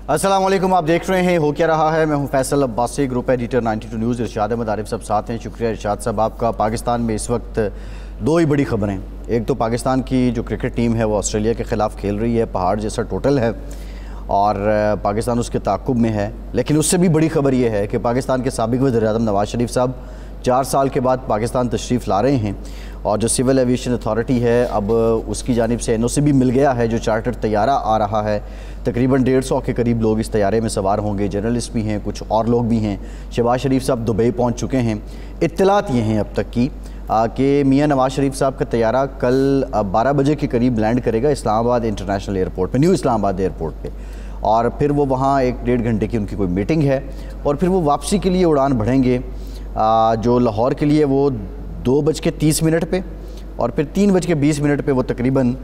अस्सलाम वालेकुम, आप देख रहे हैं हो क्या रहा है। मैं हूं Faisal Abbasi, group editor 92 news. Irshad Ahmad Arif सब साथ हैं। शुक्रिया इरशाद साहब आपका। पाकिस्तान में इस वक्त दो ही बड़ी खबरें। एक तो पाकिस्तान की जो क्रिकेट टीम है वो ऑस्ट्रेलिया के ख़िलाफ़ खेल रही है, पहाड़ जैसा टोटल है और पाकिस्तान उसके ताक़ुब में है। लेकिन उससे भी बड़ी खबर ये है कि पाकिस्तान के साबिक़ वज़ीर-ए-आज़म नवाज़ शरीफ साहब 4 साल के बाद पाकिस्तान तशरीफ़ ला रहे हैं और जो सिविल एविएशन अथॉरिटी है अब उसकी जानिब से NOC भी मिल गया है। जो चार्टर्ड तैयारा आ रहा है, तकरीबन 150 के करीब लोग इस तैयारे में सवार होंगे। जर्नलिस्ट भी हैं, कुछ और लोग भी हैं। शहबाज शरीफ साहब दुबई पहुंच चुके हैं। इत्तलात ये हैं अब तक की कि मियां नवाज़ शरीफ साहब का तैयारा कल 12 बजे के करीब लैंड करेगा इस्लामाबाद इंटरनेशनल एयरपोर्ट पे, न्यू इस्लामाबाद एयरपोर्ट पे, और फिर वो वहाँ 1-1.5 घंटे की उनकी कोई मीटिंग है और फिर वो वापसी के लिए उड़ान भरेंगे जो लाहौर के लिए वो 2:30 पे और फिर 3:20 पे वो तकरीबन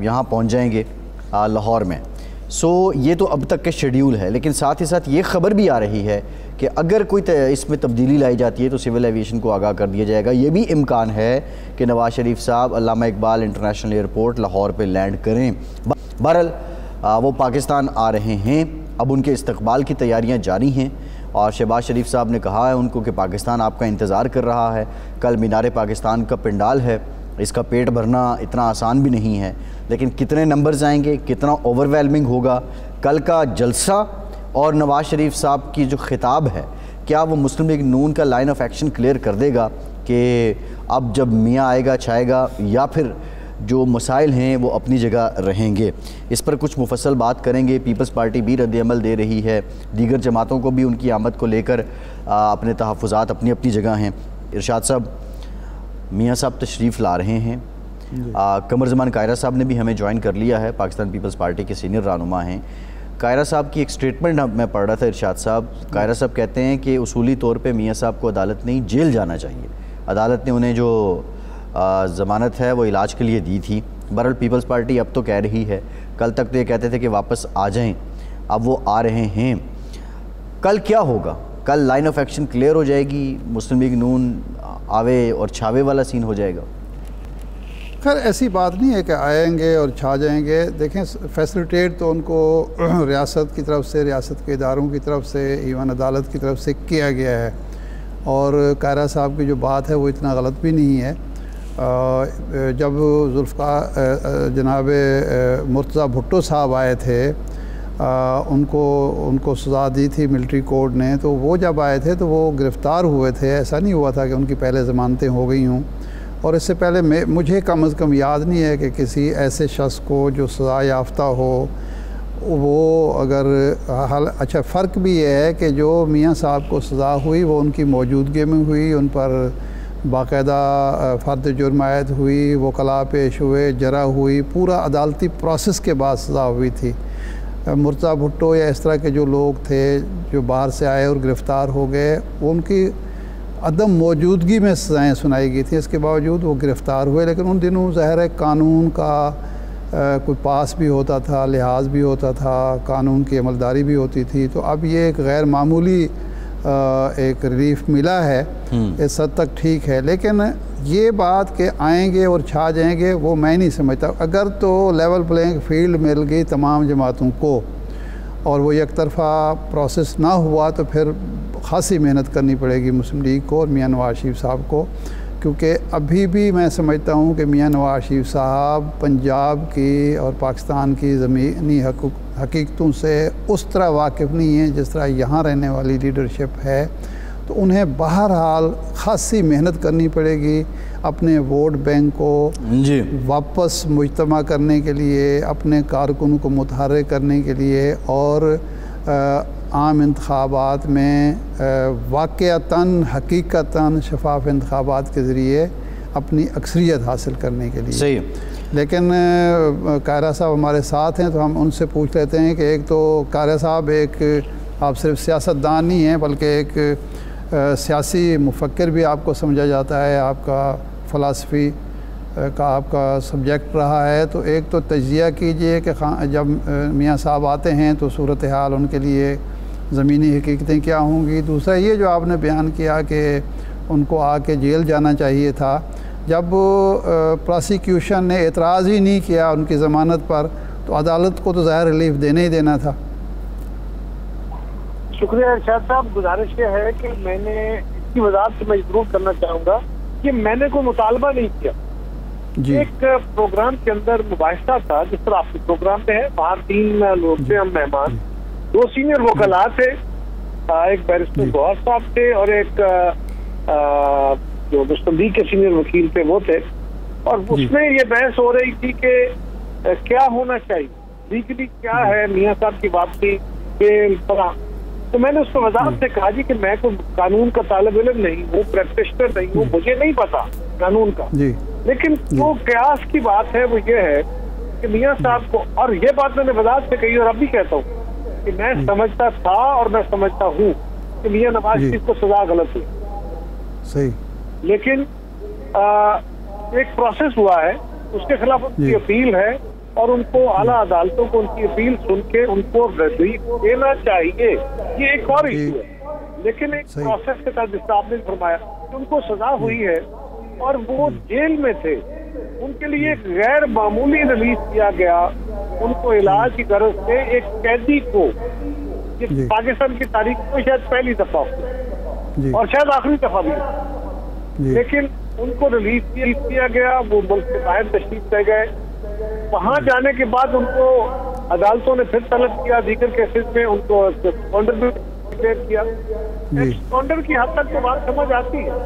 यहाँ पहुँच जाएंगे लाहौर में। ये तो अब तक के शेड्यूल है। लेकिन साथ ही साथ ये ख़बर भी आ रही है कि अगर कोई इसमें तब्दीली लाई जाती है तो सिविल एविएशन को आगाह कर दिया जाएगा। ये भी इम्कान है कि नवाज़ शरीफ साहब अल्लामा इकबाल इंटरनेशनल एयरपोर्ट लाहौर पे लैंड करें। बहरहाल वो पाकिस्तान आ रहे हैं, अब उनके इस्तकबाल की तैयारियाँ जारी हैं और शहबाज शरीफ साहब ने कहा है उनको कि पाकिस्तान आपका इंतज़ार कर रहा है। कल मीनार पाकिस्तान का पंडाल है, इसका पेट भरना इतना आसान भी नहीं है, लेकिन कितने नंबर्स आएंगे, कितना ओवरवेलमिंग होगा कल का जलसा और नवाज़ शरीफ साहब की जो खिताब है, क्या वो मुस्लिम लीग नून का लाइन ऑफ एक्शन क्लियर कर देगा कि अब जब मियाँ आएगा छाएगा, या फिर जो मसाइल हैं वो अपनी जगह रहेंगे। इस पर कुछ मुफस्सल बात करेंगे। पीपल्स पार्टी भी रद्द-ए-अमल दे रही है, दीगर जमातों को भी उनकी आमद को लेकर अपने तहफ़्फ़ुज़ात अपनी अपनी जगह हैं। इरशाद साहब, मियाँ साहब तशरीफ़ ला रहे हैं। कमर ज़मान कायरा साहब ने भी हमें ज्वाइन कर लिया है, पाकिस्तान पीपल्स पार्टी के सीनियर रहनुमा हैं। कायरा साहब की एक स्टेटमेंट मैं पढ़ रहा था। इरशाद साहब, कायरा साहब कहते हैं कि उसूली तौर पे मियाँ साहब को अदालत नहीं जेल जाना चाहिए। अदालत ने उन्हें जो ज़मानत है वो इलाज के लिए दी थी। बहरहाल पीपल्स पार्टी अब तो कह रही है, कल तक तो ये कहते थे कि वापस आ जाएं, अब वो आ रहे हैं। कल क्या होगा? कल लाइन ऑफ एक्शन क्लियर हो जाएगी, मुस्लिम लीग नून आवे और छावे वाला सीन हो जाएगा? खैर ऐसी बात नहीं है कि आएंगे और छा जाएंगे। देखें, फैसिलिटेट तो उनको रियासत की तरफ से, रियासत के इदारों की तरफ से, इवन अदालत की तरफ से किया गया है। और कायरा साहब की जो बात है वो इतना गलत भी नहीं है। जब जनाब मुर्तज़ा भुट्टो साहब आए थे, उनको सज़ा दी थी मिलिट्री कोर्ट ने, तो वो जब आए थे तो वो गिरफ़्तार हुए थे। ऐसा नहीं हुआ था कि उनकी पहले ज़मानतें हो गई हों। और इससे पहले मुझे कम अज़ कम याद नहीं है कि किसी ऐसे शख्स को जो सज़ा याफ्ता हो वो अगर अच्छा, फ़र्क भी ये है कि जो मियाँ साहब को सज़ा हुई वो उनकी मौजूदगी में हुई, उन पर बाकायदा फ़र्द जुर्म आयद हुई, वकला पेश हुए, जरा हुई, पूरा अदालती प्रोसेस के बाद सज़ा हुई थी। मुर्तज़ा भुट्टो या इस तरह के जो लोग थे जो बाहर से आए और गिरफ़्तार हो गए, उनकी अदम मौजूदगी में सज़ाएँ सुनाई गई थी। इसके बावजूद वो गिरफ़्तार हुए। लेकिन उन दिनों ज़ाहिर है कानून का कोई पास भी होता था, लिहाज भी होता था, कानून की अमलदारी भी होती थी। तो अब ये एक गैर मामूली एक रिलीफ मिला है, इस हद तक ठीक है। लेकिन ये बात कि आएंगे और छा जाएंगे वो मैं नहीं समझता। अगर तो लेवल प्लेइंग फील्ड मिल गई तमाम जमातों को और वो एक तरफ़ा प्रोसेस ना हुआ तो फिर ख़ासी मेहनत करनी पड़ेगी मुस्लिम लीग को और मियाँ नवाज़ शरीफ साहब को, क्योंकि अभी भी मैं समझता हूँ कि मियाँ नवाज़ शरीफ साहब पंजाब की और पाकिस्तान की ज़मीनी हकीकतों से उस तरह वाकिफ़ नहीं है जिस तरह यहाँ रहने वाली लीडरशिप है। तो उन्हें बहरहाल ख़ासी मेहनत करनी पड़ेगी अपने वोट बैंक को वापस मुजतमा करने के लिए, अपने कारकुनों को मुतहर्रिक करने के लिए और आम इंतखाबात में वाक़अतन हकीकतन शफाफ इंतखाबात के ज़रिए अपनी अक्सरियत हासिल करने के लिए। सही। लेकिन कायरा साहब हमारे साथ हैं तो हम उनसे पूछ लेते हैं कि एक तो कायरा साहब एक आप सिर्फ सियासतदान नहीं हैं बल्कि एक सियासी मुफक्किर भी आपको समझा जाता है, आपका फ़िलासफ़ी का आपका सब्जेक्ट रहा है। तो एक तो तज्ज़िया कीजिए कि जब मियाँ साहब आते हैं तो सूरत हाल उनके लिए ज़मीनी हकीकतें क्या होंगी। दूसरा ये जो आपने बयान किया कि उनको आके जेल जाना चाहिए था, जब प्रोसिक्यूशन ने एतराज़ ही नहीं किया उनकी ज़मानत पर तो अदालत को तो ज़ाहिर रिलीफ देने ही देना था। शुक्रिया इरशाद साहब। गुजारिश ये है कि मैंने इसकी वजाहत से मैं जरूर करना चाहूँगा कि मैंने कोई मुतालबा नहीं किया। एक प्रोग्राम के अंदर मुबाहिसा था, जिस तरह आपके प्रोग्राम पे है, बाहर 3 लोग थे, हम मेहमान, 2 सीनियर वकला थे, एक बैरिस्टर गौहर साहब थे और एक जो मुस्तंदी के सीनियर वकील थे वो थे। और उसमें ये बहस हो रही थी कि क्या होना चाहिए, लीगली क्या है मियाँ साहब की वापसी बेल पर। तो मैंने उसको वजाहत से कहा जी कि मैं कोई कानून का तालिब इल्म नहीं हूँ, प्रैक्टिशनर नहीं हूँ, मुझे नहीं पता कानून का, लेकिन जो कयास की बात है वो ये है कि मियाँ साहब को, और ये बात मैंने वजाहत से कही और अब भी कहता हूँ कि मैं समझता था और मैं समझता हूँ कि मियाँ नवाज शरीफ को सजा गलत हुई, सही, लेकिन एक प्रोसेस हुआ है, उसके खिलाफ उनकी अपील है और उनको आला अदालतों को उनकी अपील सुन के उनको रिलीफ देना चाहिए। ये एक और इशू है, लेकिन एक प्रोसेस के साथ जिसका आपने फरमाया कि उनको सजा हुई है और वो जेल में थे, उनके लिए एक गैर मामूली रिलीफ किया गया। उनको इलाज की गर्ज से एक कैदी को, पाकिस्तान की तारीख में शायद पहली दफा और शायद आखिरी दफा भी, लेकिन उनको रिलीफ किया गया। वो मुल्क से बाहर तशरीफ ले गए। वहां जाने के बाद उनको अदालतों ने फिर तलब किया, दीगर केसेस में उनको एक्सपाउंडर भी डिक्लेयर किया। एक्सपाउंडर की हद तक तो बात समझ आती है,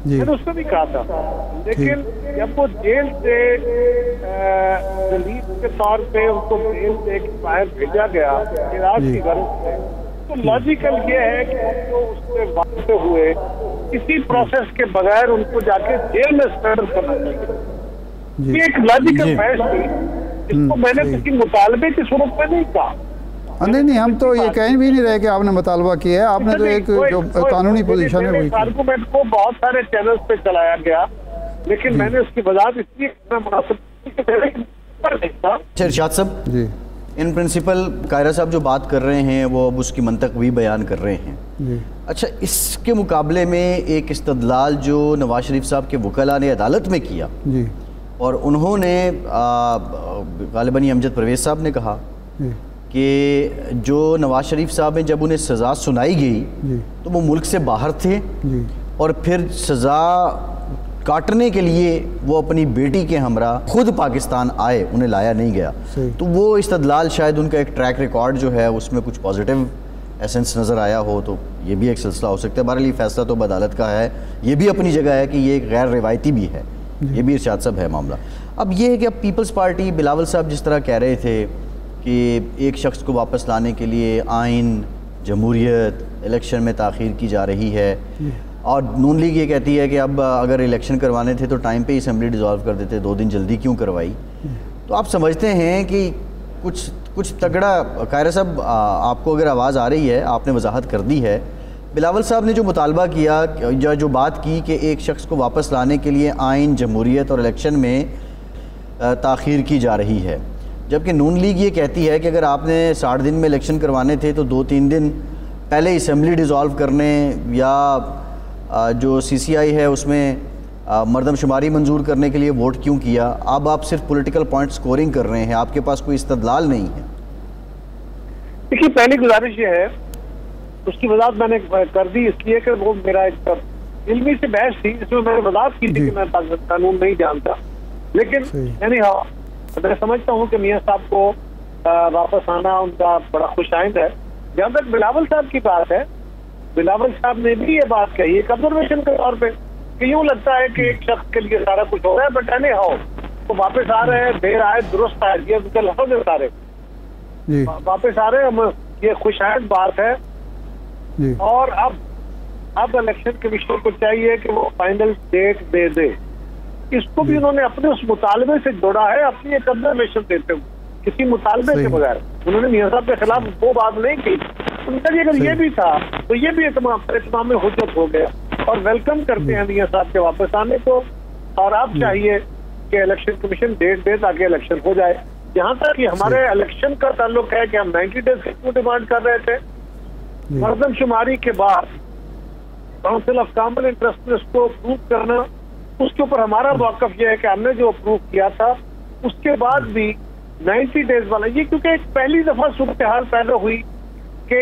मैंने उसमें भी कहा था, लेकिन जब वो जेल से रिलीफ के तौर पे उनको जेल से बाहर भेजा गया इलाज की गर्ज से, तो लॉजिकल ये है कि उनको उससे वापस हुए किसी प्रोसेस के बगैर उनको जाके जेल में सरेंडर करना चाहिए। ये एक लॉजिकल बहस थी, जिसको मैंने किसी मुतालबे की सूरत में नहीं कहा। नहीं, हम तो ये कहीं भी नहीं रहे कि आपने मुतालबा किया है, आपने तो एक जो कानूनी पोजीशन है वही आर्गूमेंट को बहुत सारे चैनल्स पे चलाया गया, लेकिन मैंने उसकी वजाहत इसलिए इरशाद साहब जी, इन प्रिंसिपल कायरा साहब जो बात कर रहे हैं वो अब उसकी मंतक भी बयान कर रहे हैं जी। अच्छा, इसके मुकाबले में एक इस्तदलाल जो नवाज शरीफ साहब के वकला ने अदालत में किया जी, और उन्होंने गालिबन अमजद परवेज साहब ने कहा कि जो नवाज शरीफ साहब हैं जब उन्हें सज़ा सुनाई गई तो वो मुल्क से बाहर थे जी, और फिर सज़ा काटने के लिए वो अपनी बेटी के हमरा खुद पाकिस्तान आए, उन्हें लाया नहीं गया। तो वो इस्तदलाल शायद उनका एक ट्रैक रिकॉर्ड जो है उसमें कुछ पॉजिटिव एसेंस नज़र आया हो, तो ये भी एक सिलसिला हो सकता है। हमारे लिए फ़ैसला तो अदालत का है, ये भी अपनी जगह है कि ये एक गैर रिवायती भी है, ये भी इरशाद साहब है मामला। अब ये है कि अब पीपल्स पार्टी बिलावल साहब जिस तरह कह रहे थे कि एक शख्स को वापस लाने के लिए आइन, जमहूरियत, इलेक्शन में ताख़ीर की जा रही है, और नून लीग ये कहती है कि अब अगर इलेक्शन करवाने थे तो टाइम पे ही असम्बली डिज़ोल्व कर देते, 2 दिन जल्दी क्यों करवाई। तो आप समझते हैं कि कुछ तगड़ा, कायरा साहब आपको अगर आवाज़ आ रही है, आपने वजाहत कर दी है, बिलावल साहब ने जो मुतालबा किया या जो बात की कि एक शख्स को वापस लाने के लिए आइन, जमहूरियत और इलेक्शन में ताख़ीर की जा रही है, जबकि नून लीग ये कहती है कि अगर आपने 60 दिन में इलेक्शन करवाने थे तो 2-3 दिन पहले असम्बली डिज़ोल्व करने, या जो CCI है उसमें मरदमशुमारी मंजूर करने के लिए वोट क्यों किया। अब आप सिर्फ पॉलिटिकल पॉइंट स्कोरिंग कर रहे हैं, आपके पास कोई इस्तदलाल नहीं है। देखिए, पहली गुजारिश ये है, उसकी वजाहत मैंने कर दी इसलिए कि वो मेरा एक इल्मी से बहस थी, जिसमें मैंने वजाहत की थी कि मैं कानून नहीं जानता, लेकिन यानी हाँ, मैं समझता हूँ कि मियाँ साहब को वापस आना उनका बड़ा खुशाइंद है। जहाँ तक बिलावल साहब की बात है, बिलावल साहब ने भी ये बात कही एक ऑब्जर्वेशन के तौर पे कि यूँ लगता है कि एक शख्स के लिए सारा कुछ हो रहा है, बट एनी हाउ तो वापस आ रहे हैं, देर आए दुरुस्त आए, ये उनके लफ्ज़ है सारे, वापस आ रहे हैं, ये खुशाइंद बात है। और अब इलेक्शन कमीशन को चाहिए कि वो फाइनल डेट दे दे। इसको भी उन्होंने अपने उस मुतालबे से जोड़ा है, अपनी एक ऑब्जर्वेशन देते हुए, किसी मुतालबे के बगैर। उन्होंने मियाँ साहब के खिलाफ वो बात नहीं की, उनका अगर ये भी था तो ये भी इत्माम में हुज्जत हो गया, और वेलकम करते हैं मियाँ साहब के वापस आने को। और अब चाहिए कि इलेक्शन कमीशन डेट दे ताकि इलेक्शन हो जाए। जहाँ तक कि हमारे इलेक्शन का ताल्लुक है कि हम 90 डेज की डिमांड कर रहे थे, मरदमशुमारी के बाद काउंसिल ऑफ कॉमन इंटरेस्ट ने उसको अप्रूव करना, उसके ऊपर हमारा मौक़िफ़ यह है कि हमने जो अप्रूव किया था उसके बाद भी 90 डेज वाला ये, क्योंकि एक पहली दफा सूरत हाल पैदा हुई कि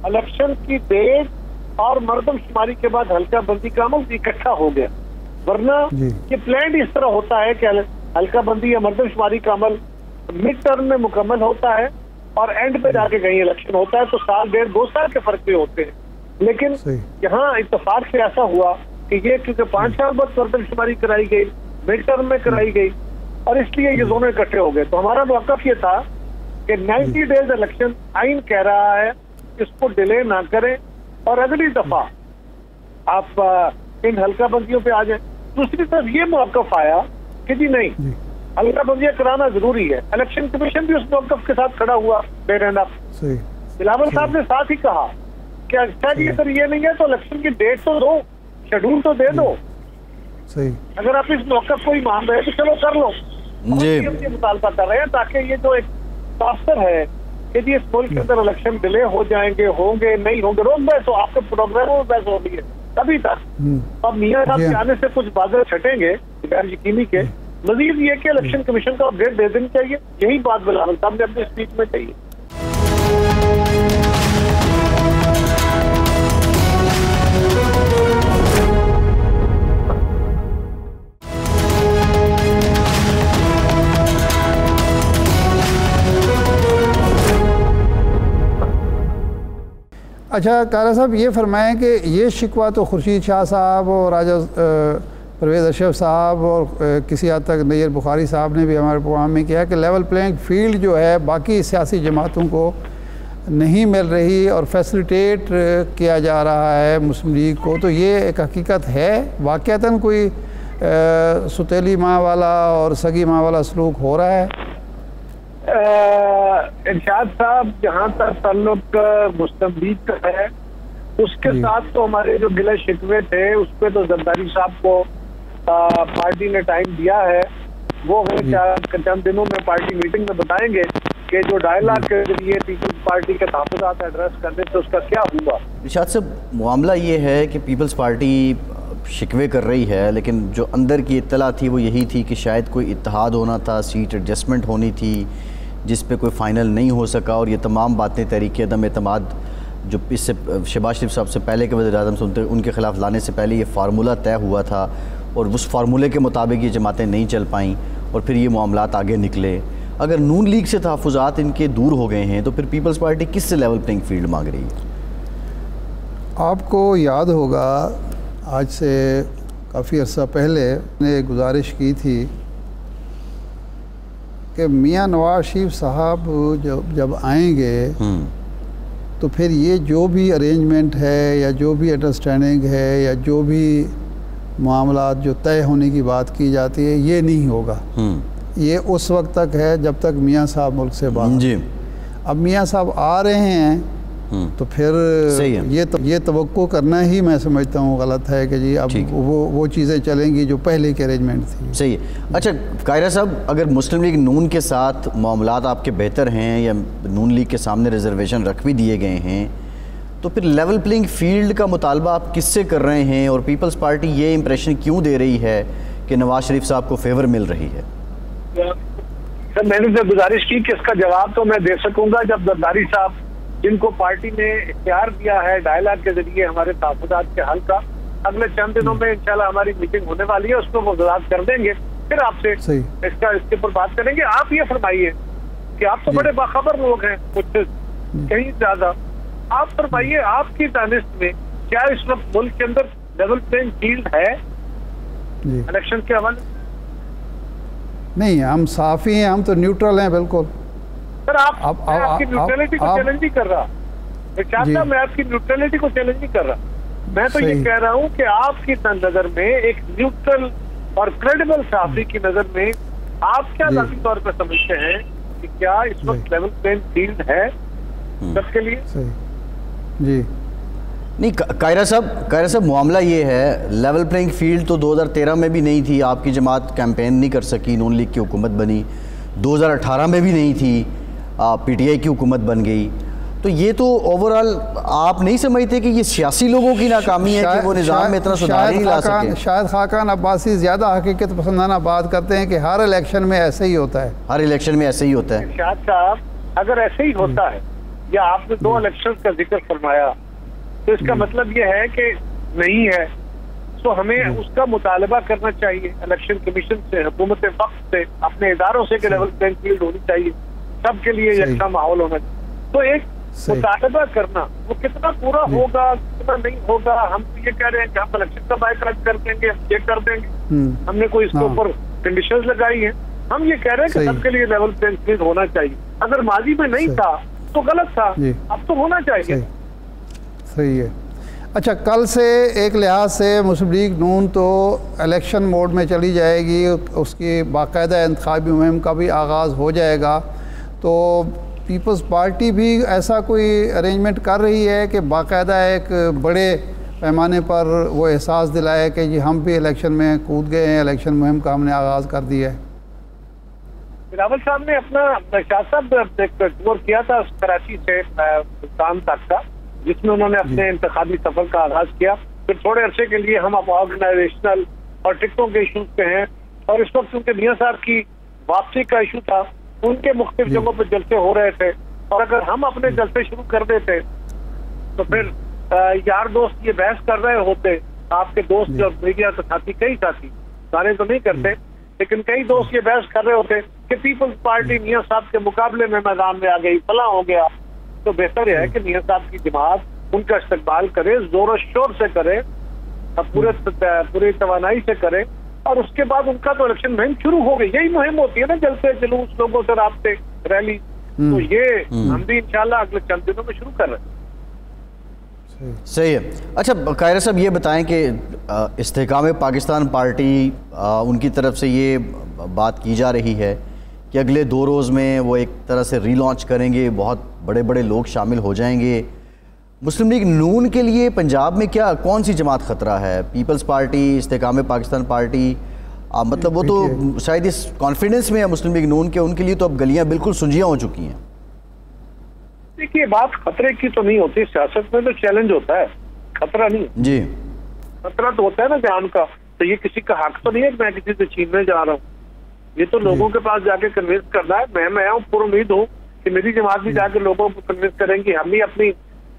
इलेक्शन की डेट और मरदमशुमारी के बाद हल्का बंदी का अमल इकट्ठा हो गया। वरना ये प्लान इस तरह होता है कि हल्का बंदी या मरदमशुमारी का अमल मिड टर्म में मुकम्मल होता है और एंड पे जाके कहीं इलेक्शन होता है, तो साल 1.5-2 साल के फर्क भी होते हैं। लेकिन यहाँ इत्तेफाक से ऐसा हुआ कि ये क्योंकि 5 साल बाद मरदमशुमारी कराई गई, मिड टर्म में कराई गई, और इसलिए ये दोनों इकट्ठे हो गए। तो हमारा मौक़िफ़ ये था कि 90 डेज इलेक्शन आइन कह रहा है, इसको डिले ना करें और अगली दफा आप इन हल्का बंदियों पे आ जाए। दूसरी तरफ ये मौक़िफ़ आया कि जी नहीं, हल्का बंदियां कराना जरूरी है। इलेक्शन कमीशन भी उस मौक़िफ़ के साथ खड़ा हुआ, बिलावल साहब ने साथ ही कहा कि अच्छा जी अगर ये नहीं है तो इलेक्शन की डेट तो दो, शेड्यूल तो दे दो। अगर आप इस मौक़िफ़ को ही मान रहे हैं तो चलो कर लो। ये मुतालबा कर रहे हैं ताकि ये जो एक तासर है कि जी इस मुल्क के अंदर इलेक्शन डिले हो जाएंगे, होंगे नहीं होंगे, रोज बहस हो, आपके प्रोग्राम में बहस हो रही है तभी तक। अब मियाँ साहब के आने से कुछ बादल छटेंगे गैर यकीनी के। मजीद ये कि इलेक्शन कमीशन को अपडेट दे देनी चाहिए, यही बात बिलावल साहब ने अपनी स्पीच में कही। अच्छा कारा साहब, ये फरमाएं कि ये शिकवा तो खुर्शीद शाह साहब और राजा परवेज़ अशरफ साहब और किसी हद तक नैयर बुखारी साहब ने भी हमारे प्रोग्राम में किया कि लेवल प्लेइंग फील्ड जो है बाकी सियासी जमातों को नहीं मिल रही और फैसिलिटेट किया जा रहा है मुस्लिम लीग को, तो ये एक हकीकत है वाक़तन कोई सुतेली माँ वाला और सगी माँ वाला सलूक हो रहा है? इरशाद साहब, जहाँ तक ताल्लुक मुस्लिम लीग का है उसके साथ तो हमारे जो गिले शिकवे थे उस पर तो जरदारी साहब को पार्टी ने टाइम दिया है। वो चंद दिनों में पार्टी मीटिंग में बताएंगे कि जो डायलॉग के जरिए पीपल्स पार्टी के तहफ़्फ़ुज़ात एड्रेस करने थे उसका क्या हुआ। इरशाद साहब, मामला ये है कि पीपल्स पार्टी शिकवे कर रही है, लेकिन जो अंदर की इत्तला थी वो यही थी कि शायद कोई इत्तेहाद होना था, सीट एडजस्टमेंट होनी थी जिस पे कोई फ़ाइनल नहीं हो सका, और ये तमाम बातें तहरीक अदम एतमाद जो इससे शहबाज शरीफ साहब से पहले के वज़ीर-ए-आज़म सुनते उनके ख़िलाफ़ लाने से पहले ये फार्मूला तय हुआ था और उस फार्मूले के मुताबिक ये जमातें नहीं चल पाईं और फिर ये मामलात आगे निकले। अगर नून लीग से तहफ़्फ़ुज़ात इनके दूर हो गए हैं तो फिर पीपल्स पार्टी किस से लेवल प्लेइंग फील्ड मांग रही है? आपको याद होगा आज से काफ़ी अर्सा पहले ने गुजारिश की थी कि मियाँ नवाज शरीफ साहब जब आएंगे तो फिर ये जो भी अरेंजमेंट है या जो भी अंडरस्टैंडिंग है या जो भी मामलात जो तय होने की बात की जाती है ये नहीं होगा। ये उस वक्त तक है जब तक मियाँ साहब मुल्क से बाहर। जी। अब मियाँ साहब आ रहे हैं तो फिर ये तवक्को करना ही मैं समझता हूँ गलत है कि जी अब वो चीज़ें चलेंगी जो पहले की अरेंजमेंट थी। सही है। अच्छा कायरा साहब, अगर मुस्लिम लीग नून के साथ मामलात आपके बेहतर हैं या नून लीग के सामने रिजर्वेशन रख भी दिए गए हैं तो फिर लेवल प्लेइंग फील्ड का मुतालबा आप किससे कर रहे हैं और पीपल्स पार्टी ये इम्प्रेशन क्यों दे रही है कि नवाज शरीफ साहब को फेवर मिल रही है? सर, मैंने जो गुजारिश की कि इसका जवाब तो मैं दे सकूंगा जब जरदारी साहब, जिनको पार्टी ने इख्तियार दिया है डायलॉग के जरिए हमारे तहफ़्फ़ुज़ात के हल का, अगले चंद दिनों में इंशाल्लाह हमारी मीटिंग होने वाली है, उसमें वो वज़ाहत कर देंगे, फिर आपसे इसके ऊपर बात करेंगे। आप ये फरमाइए कि आप तो बड़े बाखबर लोग हैं, कुछ कहीं ज्यादा, आप फरमाइए आपकी दानिश में क्या इस वक्त मुल्क के अंदर लेवल प्लेइंग फील्ड है इलेक्शन के हवाले? नहीं, हम साफ़ी हैं, हम तो न्यूट्रल हैं बिल्कुल। सर मैं आपकी न्यूट्रलिटी को चैलेंज नहीं कर रहा, मैं आपकी न्यूट्रलिटी को चैलेंज नहीं कर रहा, मैं तो ये कह रहा हूँ कि आपकी नजर में एक न्यूट्रल और क्रेडिबल साफी की नजर में आप क्या जाती तौर पर समझते हैं कि क्या इस वक्त लेवल प्लेइंग फील्ड है सबके लिए? जी नहीं कायरा साहब, मामला ये है, लेवल प्लेइंग फील्ड तो 2013 में भी नहीं थी, आपकी जमात कैंपेन नहीं कर सकी, नून लीग की हुकूमत बनी, 2018 में भी नहीं थी, पीटीआई की हुकूमत बन गई, तो ये तो ओवरऑल आप नहीं समझते कि ये सियासी लोगों की नाकामी है कि वो निज़ाम में इतना सुधार नहीं ला सके? शायद खाकान अब्बासी ज़्यादा हकीकत पसंदाना बात करते हैं कि हर इलेक्शन में ऐसे ही होता है, हर इलेक्शन में ऐसे ही होता है। शायद साहब अगर ऐसे ही होता है, या आपने 2 इलेक्शन का जिक्र फरमाया, तो इसका मतलब ये है कि नहीं है, तो हमें उसका मुतालबा करना चाहिए इलेक्शन कमीशन से, हुकूमत वक्त से, अपने इदारों से कि लेवल प्लेइंग फील्ड होनी चाहिए, सबके लिए यकसा माहौल होना चाहिए। तो एक मुतालबा करना, वो कितना पूरा होगा कितना नहीं होगा, हम तो ये कह रहे हैं कि हम इलेक्शन का बायकॉट कर देंगे, हम ये कर देंगे, हमने कोई इसके ऊपर कंडीशंस लगाई है। हम ये कह रहे हैं कि सबके लिए लेवल प्लेइंग फील्ड होना चाहिए। अगर माजी में नहीं था तो गलत था, अब तो होना चाहिए। सही है। अच्छा, कल से एक लिहाज से मुस्लिम लीग नून तो इलेक्शन मोड में चली जाएगी, उसकी बाकायदा इंतखाबी मुहिम का भी आगाज़ हो जाएगा, तो पीपल्स पार्टी भी ऐसा कोई अरेंजमेंट कर रही है कि बाकायदा एक बड़े पैमाने पर वो एहसास दिलाए कि जी हम भी इलेक्शन में कूद गए हैं, इलेक्शन मुहिम का हमने आगाज़ कर दिया है? बिलावल साहब ने अपना शाह साहब एक टूर किया था कराची से मुल्तान तक का, जिसमें उन्होंने अपने इंतखाबी सफर का आगाज किया। फिर थोड़े अरसे के लिए हम अब ऑर्गेनाइजेशनल और टिकटों के इशूज पे हैं, और इस वक्त उनके मियां साहब की वापसी का इशू था, उनके मुख्तलिफ जगहों पर जलसे हो रहे थे, और अगर हम अपने जलसे शुरू कर देते तो फिर यार दोस्त ये बहस कर रहे होते, आपके दोस्त जो मीडिया के साथी, कई साथी, सारे तो नहीं करते लेकिन कई दोस्त ये बहस कर रहे होते कि पीपल्स पार्टी मियां साहब के मुकाबले में मैदान में आ गई, फला हो गया। तो बेहतर है कि मियां साहब की जमात उनका इस्तकबाल करे, जोर शोर से करे, पूरी तवानाई से करे, और उसके बाद उनका तो इलेक्शन मुहिम शुरू हो गई। यही मुहिम होती है ना, जलसे, जुलूस, लोगों से राब्ते, रैली। तो ये हम भी इंशाल्लाह अगले चंद दिनों में शुरू कर रहे हैं। सही है। अच्छा कायरा साहब, ये बताएं कि इस्तेहकाम पाकिस्तान पार्टी उनकी तरफ से ये बात की जा रही है कि अगले 2 रोज़ में वो एक तरह से रीलॉन्च करेंगे, बहुत बड़े बड़े लोग शामिल हो जाएंगे। मुस्लिम लीग नून के लिए पंजाब में क्या कौन सी जमात ख़तरा है? पीपल्स पार्टी, इस्तेहकाम पाकिस्तान पार्टी, मतलब वो तो शायद इस कॉन्फिडेंस में है मुस्लिम लीग नून के, उनके लिए तो अब गलियां बिल्कुल सुंजियां हो चुकी हैं। देखिए, बात खतरे की तो नहीं होती, सियासत में तो चैलेंज होता है, खतरा नहीं जी। खतरा तो होता है ना जान का। तो ये किसी का हक तो नहीं है कि मैं किसी से छीनने जा रहा हूँ, ये तो लोगों के पास जाके कन्विंस करना है। मैं पूरी उम्मीद हूँ कि मेरी जमात भी जाके लोगों को कन्विंस करेंगी, हम भी अपनी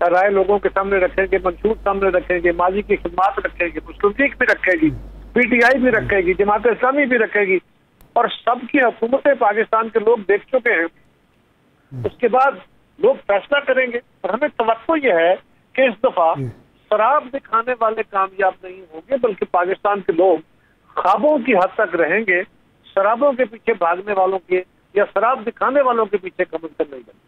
राय लोगों के सामने रखेंगे, मंशूर सामने रखेंगे, माजी की खिदमत रखेंगे, मुस्लिम लीग भी रखेगी, PTI भी रखेगी, जमात इस्लामी भी रखेगी, और सबकी हुकूमतें पाकिस्तान के लोग देख चुके हैं। उसके बाद लोग फैसला करेंगे, और हमें तवक्को यह है कि इस दफा शराब दिखाने वाले कामयाब नहीं होंगे, बल्कि पाकिस्तान के लोग ख्वाबों की हद तक रहेंगे, शराबों के पीछे भागने वालों के या शराब दिखाने वालों के पीछे कमर नहीं बने।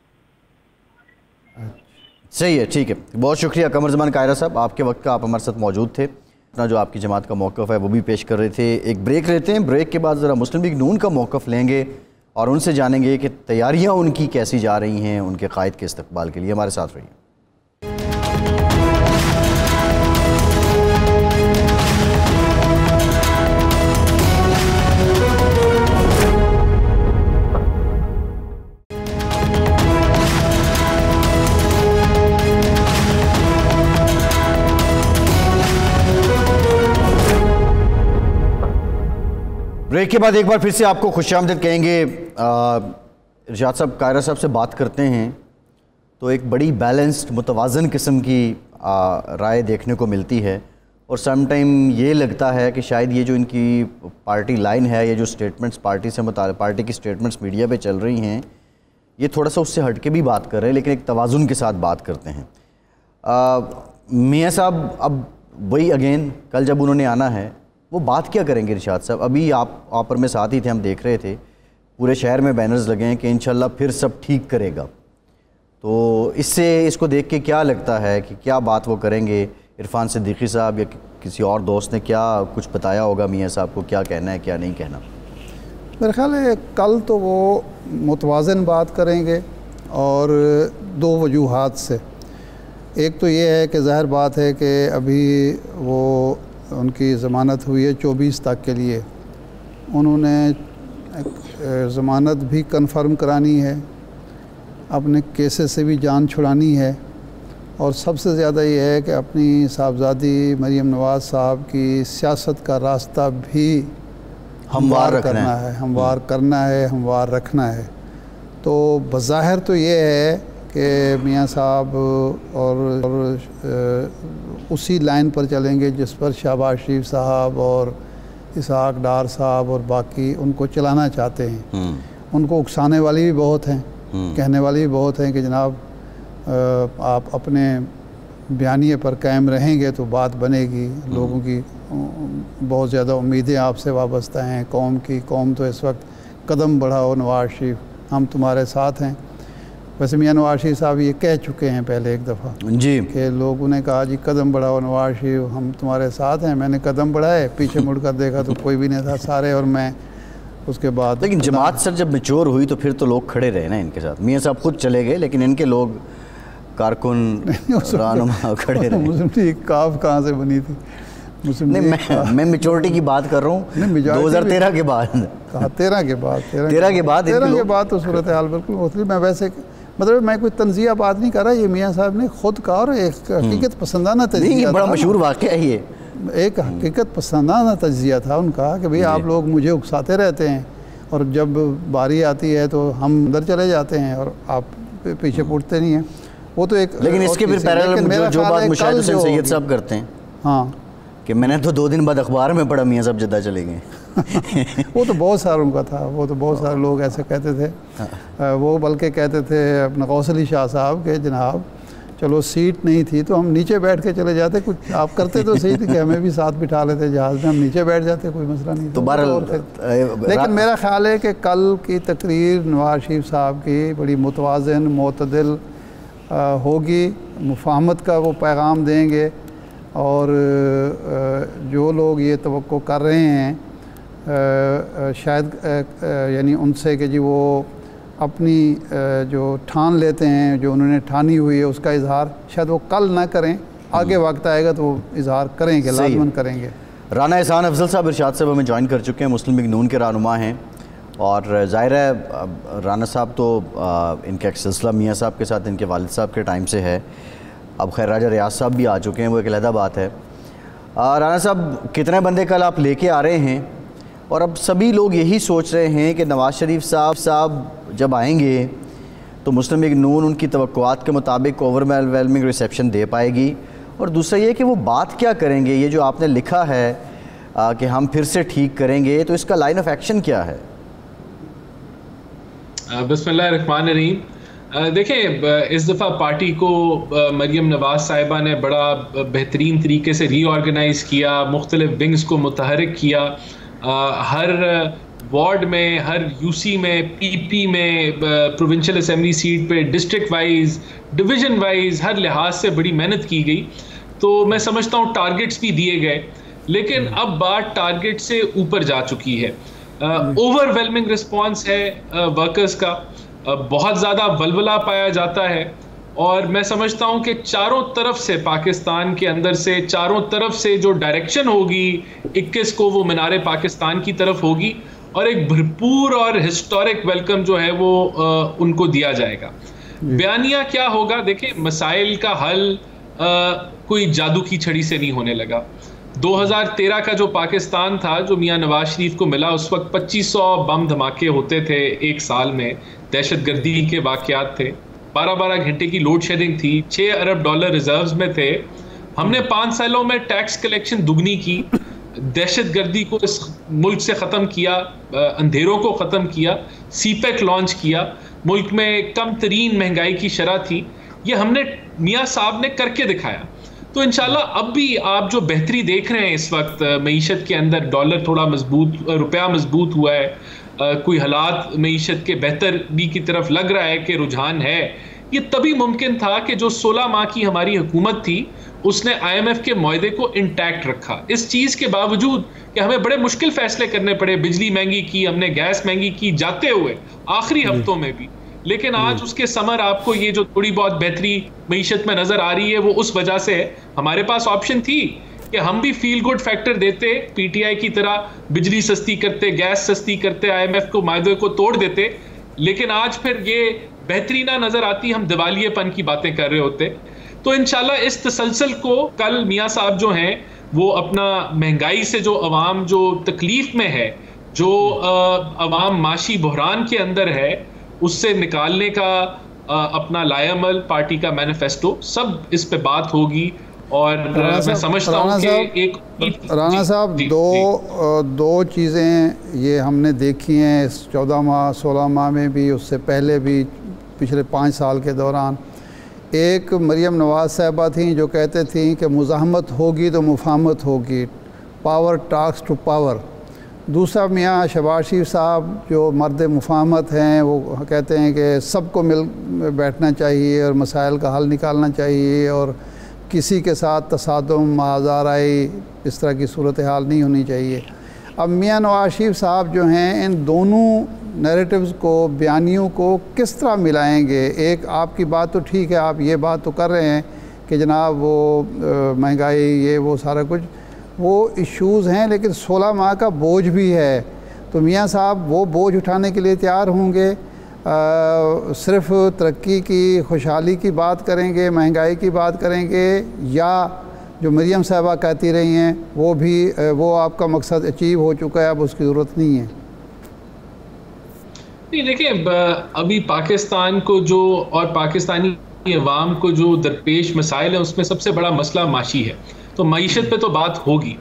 सही है, ठीक है। बहुत शुक्रिया कमर ज़मान कायरा साहब, आपके वक्त का आप हमारे साथ मौजूद थे, अपना जो आपकी जमात का मौक़िफ़ है वो भी पेश कर रहे थे। एक ब्रेक लेते हैं, ब्रेक के बाद ज़रा मुस्लिम लीग नून का मौक़िफ़ लेंगे और उनसे जानेंगे कि तैयारियाँ उनकी कैसी जा रही हैं उनके कायद के इस्तक़बाल के लिए। हमारे साथ रहिए। ब्रेक के बाद एक बार फिर से आपको खुशामदीद कहेंगे। इरशाद साहब, कायरा साहब से बात करते हैं तो एक बड़ी बैलेंस्ड मुतवाज़न किस्म की राय देखने को मिलती है, और सम टाइम ये लगता है कि शायद ये जो इनकी पार्टी लाइन है, ये जो स्टेटमेंट्स पार्टी की स्टेटमेंट्स मीडिया पे चल रही हैं, ये थोड़ा सा उससे हट के भी बात कर रहे हैं, लेकिन एक तवाज़ुन के साथ बात करते हैं। मियाँ साहब अब वही अगेन कल जब उन्होंने आना है, वो बात क्या करेंगे इरशाद साहब? अभी आप पर में साथ ही थे, हम देख रहे थे पूरे शहर में बैनर्स लगे हैं कि इंशाल्लाह फिर सब ठीक करेगा। तो इसको देख के क्या लगता है कि क्या बात वो करेंगे? इरफान सिद्दीकी साहब या किसी और दोस्त ने क्या कुछ बताया होगा मियाँ साहब को, क्या कहना है क्या नहीं कहना? मेरे ख्याल है कल तो वो मुतवाज़न बात करेंगे, और 2 वजूहात से। एक तो ये है कि ज़ाहिर बात है कि अभी वो उनकी ज़मानत हुई है 24 तक के लिए, उन्होंने ज़मानत भी कंफर्म करानी है, अपने केसेस से भी जान छुड़ानी है, और सबसे ज़्यादा ये है कि अपनी साहबजादी मरीम नवाज़ साहब की सियासत का रास्ता भी हमवार करना है, हमवार करना है, हमवार रखना है। तो बज़ाहिर तो ये है कि मियाँ साहब और उसी लाइन पर चलेंगे जिस पर शहबाज शरीफ साहब और इसहाक डार साहब और बाकी उनको चलाना चाहते हैं। उनको उकसाने वाली भी बहुत हैं, कहने वाली भी बहुत हैं कि जनाब आप अपने बयानिए पर कायम रहेंगे तो बात बनेगी, लोगों की बहुत ज़्यादा उम्मीदें आपसे वाबस्ता हैं, कौम तो इस वक्त कदम बढ़ाओ नवाज़ शरीफ, हम तुम्हारे साथ हैं। वैसे मियाँ नवाज़ शरीफ साहब ये कह चुके हैं पहले एक दफ़ा जी कि लोगों ने कहा जी कदम बढ़ाओ नवाज़ शरीफ, हम तुम्हारे साथ हैं। मैंने कदम बढ़ाए, पीछे मुड़कर देखा तो कोई भी नहीं था, सारे और मैं। उसके बाद लेकिन जमात सर जब मैच्योर हुई तो फिर तो लोग खड़े रहे ना इनके साथ। मियाँ साहब खुद चले गए लेकिन इनके लोग कारकुन रहनुमा खड़े रहे। मुस्लिम लीग काफ कहाँ से बनी थी? नहीं, मैं मेचोरिटी की बात कर रहा हूँ 2013 के बाद। कहा 13 के बाद तो सूरत हाल बिल्कुल मुख्तलिफ। मैं वैसे मतलब मैं कोई तंजिया बात नहीं कर रहा, ये मियाँ साहब ने खुद कहा और एक हकीकत पसंदाना तजिया, बड़ा मशहूर वाक़या है ये, एक हकीकत पसंदाना तजिया था उनका कि भाई आप लोग मुझे उकसाते रहते हैं और जब बारी आती है तो हम अंदर चले जाते हैं और आप पीछे पूछते नहीं हैं। वो तो एक, लेकिन इसके फिर पैरेलल जो बात मुशाहिद हुसैन सैयद साहब करते हैं, हाँ, कि मैंने तो 2 दिन बाद अखबार में पढ़ा मियाँ साहब जद्दा चले गए। वो तो बहुत सारों का था, वो तो बहुत सारे लोग ऐसे कहते थे। वो बल्कि कहते थे अपना गौस अली शाह साहब के जनाब चलो सीट नहीं थी तो हम नीचे बैठ के चले जाते, कुछ आप करते तो सही थी कि हमें भी साथ बिठा लेते जहाज़ में, हम नीचे बैठ जाते, कोई मसला नहीं तो था। लेकिन मेरा ख्याल है कि कल की तकरीर नवाज़ शरीफ साहब की बड़ी मुतवाज़िन मोतदिल होगी, मुफाहमत का वो पैगाम देंगे और जो लोग ये तवक्को कर रहे हैं शायद यानी उनसे कि जी वो अपनी जो ठान लेते हैं, जो उन्होंने ठानी हुई है उसका इजहार शायद वो कल ना करें, आगे वक्त आएगा तो वो इजहार करेंगे, लाजमन करेंगे। राना एहसान अफजल साहब इरशाद साहब हमें ज्वाइन कर चुके हैं, मुस्लिम लीग नून के रहनुमा हैं और ज़ाहिर है राना साहब तो इनका एक सिलसिला मियाँ साहब के साथ इनके वालिद साहब के टाइम से है। अब खैर राजा रियाज साहब भी आ चुके हैं, वो एक अलहदा बात है। राना साहब कितने बंदे कल आप लेके आ रहे हैं और अब सभी लोग यही सोच रहे हैं कि नवाज़ शरीफ साहब जब आएंगे तो मुस्लिम लीग नून उनकी तवक्कुआत के मुताबिक ओवरवेलमिंग रिसेप्शन दे पाएगी, और दूसरा ये कि वो बात क्या करेंगे, ये जो आपने लिखा है कि हम फिर से ठीक करेंगे, तो इसका लाइन ऑफ एक्शन क्या है? बिस्मिल्लाहिर्रहमानिर्रहीम। देखें, इस दफ़ा पार्टी को मरीम नवाज़ साहिबा ने बड़ा बेहतरीन तरीके से रीऑर्गेनाइज़ किया, मुख्तलिफ विंग्स को मुतहरिक किया, हर वार्ड में, हर यूसी में, पीपी में, प्रोविंशियल असेंबली सीट पे, डिस्ट्रिक्ट वाइज, डिवीज़न वाइज हर लिहाज से बड़ी मेहनत की गई। तो मैं समझता हूँ टारगेट्स भी दिए गए, लेकिन अब बात टारगेट से ऊपर जा चुकी है। ओवरवेलमिंग रिस्पॉन्स है वर्कर्स का, बहुत ज़्यादा वलवला पाया जाता है और मैं समझता हूँ कि चारों तरफ से, पाकिस्तान के अंदर से चारों तरफ से जो डायरेक्शन होगी 21 को वो मीनारे पाकिस्तान की तरफ होगी और एक भरपूर और हिस्टोरिक वेलकम जो है वो उनको दिया जाएगा। बयानिया क्या होगा, देखिए मसाइल का हल कोई जादू की छड़ी से नहीं होने लगा। 2013 का जो पाकिस्तान था, जो मियाँ नवाज शरीफ को मिला, उस वक्त 2500 बम धमाके होते थे एक साल में, दहशतगर्दी के वाक़यात थे, 12-12 घंटे की लोड शेडिंग थी, $6 अरब रिजर्व्स में थे। हमने 5 सालों में टैक्स कलेक्शन दुगनी की, दहशतगर्दी को इस मुल्क से ख़त्म किया, अंधेरों को ख़त्म किया, सीपेक लॉन्च किया, मुल्क में कम तरीन महंगाई की शरह थी। ये हमने मियाँ साहब ने करके दिखाया। तो इंशाल्लाह अब भी आप जो बेहतरी देख रहे हैं इस वक्त मईशत के अंदर, डॉलर थोड़ा मजबूत, रुपया मजबूत हुआ है, कोई हालात मईशत के बेहतर भी की तरफ लग रहा है कि रुझान है, ये तभी मुमकिन था कि जो 16 माह की हमारी हुकूमत थी उसने IMF के मुआहदे को इंटैक्ट रखा। इस चीज़ के बावजूद कि हमें बड़े मुश्किल फैसले करने पड़े, बिजली महंगी की, हमने गैस महंगी की जाते हुए आखिरी हफ्तों में भी, लेकिन आज उसके समर आपको ये जो थोड़ी बहुत बेहतरी मईशत में नजर आ रही है वो उस वजह से है। हमारे पास ऑप्शन थी कि हम भी फील गुड फैक्टर देते, PTI की तरह बिजली सस्ती करते, गैस सस्ती करते, IMF को मुआहदे को तोड़ देते, लेकिन आज फिर ये बेहतरीना नजर आती, हम दिवालियेपन की बातें कर रहे होते। तो इंशाल्लाह इस तसलसल को कल मियाँ साहब जो हैं वो अपना महंगाई से जो अवाम जो तकलीफ में है, जो अवाम माशी बहरान के अंदर है, उससे निकालने का अपना लायामल पार्टी का मैनिफेस्टो, सब इस पे बात होगी। और मैं समझता हूँ कि एक राना साहब दो चीज़ें ये हमने देखी हैं इस 14 माह 16 माह में भी, उससे पहले भी पिछले 5 साल के दौरान। एक मरियम नवाज़ साहिबा थी जो कहते थी कि मुज़ाहमत होगी तो मुफाहमत होगी, पावर टॉक्स टू पावर। दूसरा मियाँ शहबाज शरीफ साहब जो मर्द मुफाहमत हैं, वो कहते हैं कि सबको मिल बैठना चाहिए और मसाइल का हल निकालना चाहिए और किसी के साथ तसादुम आज़ाराई इस तरह की सूरत हाल नहीं होनी चाहिए। अब मियाँ नवाज शरीफ साहब जो हैं इन दोनों नैरेटिव्स को, बयानियों को किस तरह मिलाएंगे? एक आपकी बात तो ठीक है, आप ये बात तो कर रहे हैं कि जनाब वो महंगाई ये वो सारा कुछ वो इश्यूज़ हैं, लेकिन 16 माह का बोझ भी है। तो मियाँ साहब वो बोझ उठाने के लिए तैयार होंगे? सिर्फ तरक्की की, खुशहाली की बात करेंगे, महंगाई की बात करेंगे, या जो मरियम साहबा कहती रही हैं वो आपका मकसद अचीव हो चुका है, अब उसकी ज़रूरत नहीं है? नहीं, देखिए अभी पाकिस्तान को जो और पाकिस्तानी अवाम को जो दरपेश मसाइल है उसमें सबसे बड़ा मसला माशी है, तो मईशत पे तो बात होगी।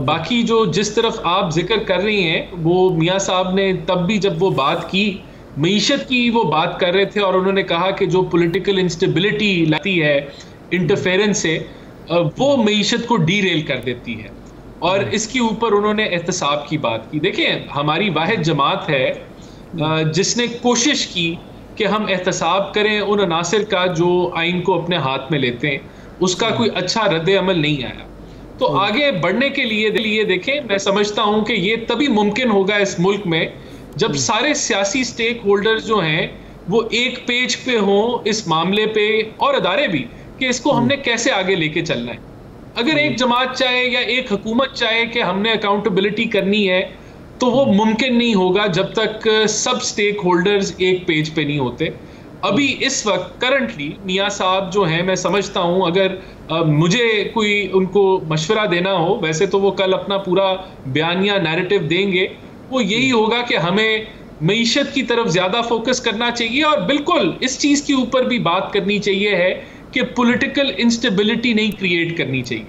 बाकी जो जिस तरफ आप जिक्र कर रही हैं वो मियाँ साहब ने तब भी जब वो बात की मईशत की वो बात कर रहे थे और उन्होंने कहा कि जो पॉलिटिकल इंस्टेबिलिटी लाती है इंटरफेरेंस से, वो मईशत को डीरेल कर देती है, और इसके ऊपर उन्होंने एहतसाब की बात की। देखिए हमारी वाहिद जमात है जिसने कोशिश की कि हम एहतसाब करें उन अनासिर का जो आइन को अपने हाथ में लेते हैं, उसका कोई अच्छा रद्द अमल नहीं आया। तो आगे बढ़ने के लिए देखें, मैं समझता हूं कि ये तभी मुमकिन होगा इस मुल्क में जब सारे सियासी स्टेक होल्डर्स जो हैं वो एक पेज पे हों इस मामले पे, और अदारे भी, कि इसको हमने कैसे आगे लेके चलना है। अगर एक जमात चाहे या एक हुकूमत चाहे कि हमने अकाउंटेबिलिटी करनी है, तो वो मुमकिन नहीं होगा जब तक सब स्टेक होल्डर्स एक पेज पे नहीं होते। अभी इस वक्त करंटली मियाँ साहब जो हैं, मैं समझता हूँ अगर मुझे कोई उनको मशवरा देना हो, वैसे तो वो कल अपना पूरा बयानिया नैरेटिव देंगे, वो यही होगा कि हमें मईशत की तरफ ज़्यादा फोकस करना चाहिए, और बिल्कुल इस चीज़ के ऊपर भी बात करनी चाहिए है कि पॉलिटिकल इंस्टेबिलिटी नहीं क्रिएट करनी चाहिए।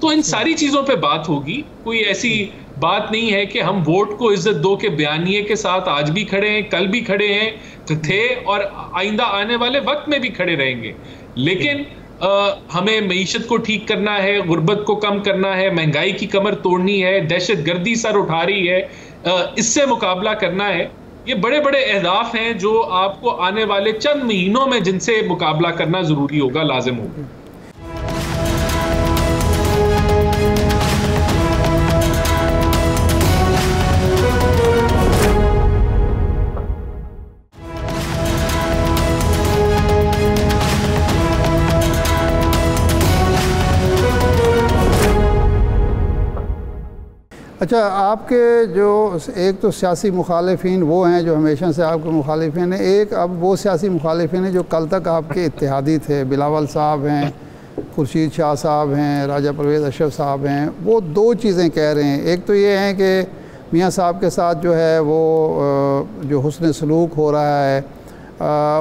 तो इन सारी चीज़ों पे बात होगी। कोई ऐसी बात नहीं है कि हम वोट को इज्जत दो के बयानिए के साथ आज भी खड़े हैं, कल भी खड़े हैं थे और आइंदा आने वाले वक्त में भी खड़े रहेंगे, लेकिन हमें मईशत को ठीक करना है, गुर्बत को कम करना है, महंगाई की कमर तोड़नी है, दहशत गर्दी सर उठा रही है, इससे मुकाबला करना है। ये बड़े बड़े अहदाफ हैं जो आपको आने वाले चंद महीनों में जिनसे मुकाबला करना ज़रूरी होगा, लाजिम होगा। अच्छा, आपके जो एक तो सियासी मुखालिफिन वो हैं जो हमेशा से आपके मुखालिफिन हैं, एक अब वो सियासी मुखालिफिन हैं जो कल तक आपके इत्तेहादी थे, बिलावल साहब हैं, खुर्शीद शाह साहब हैं, राजा परवेज़ अशरफ साहब हैं। वो दो चीज़ें कह रहे हैं, एक तो ये है कि मियाँ साहब के साथ जो है वो जो हुस्न सलूक हो रहा है